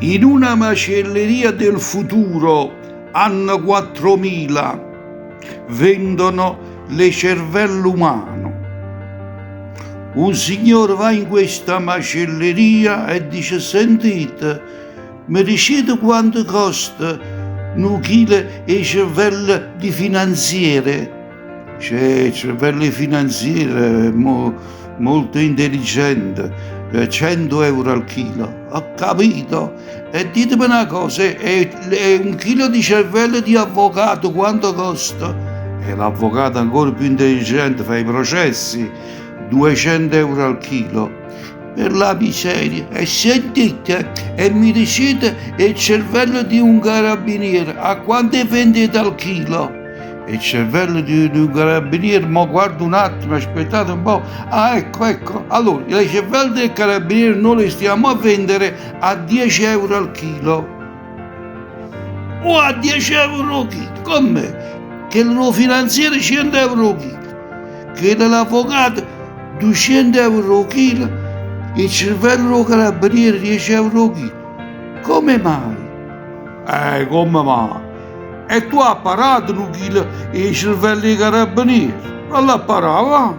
In una macelleria del futuro, anno 4000, vendono le cervello umano. Un signore va in questa macelleria e dice: sentite, mi dicete quanto costa un chilo di cervello di finanziere? Cervello finanziere molto intelligente, 100 euro al chilo. Ho capito? E ditemi una cosa, è un chilo di cervello di avvocato quanto costa? E l'avvocato ancora più intelligente fa i processi, 200 euro al chilo. Per la miseria. E sentite, e mi dicete il cervello di un carabiniere, a quanto vendete al chilo? Il cervello di un carabiniere, ma guarda un attimo, aspettate un po'. Ah, ecco. Allora, i cervelli del carabiniere noi li stiamo a vendere a 10 euro al chilo. O a 10 euro al chilo? Come? Che lo finanziere 100 euro al chilo, che l'avvocato 200 euro al chilo, il cervello del carabiniere 10 euro al chilo. Come mai? Come mai? E tu hai parato un chilo i cervelli dei carabinieri? Non l'ha parato, va?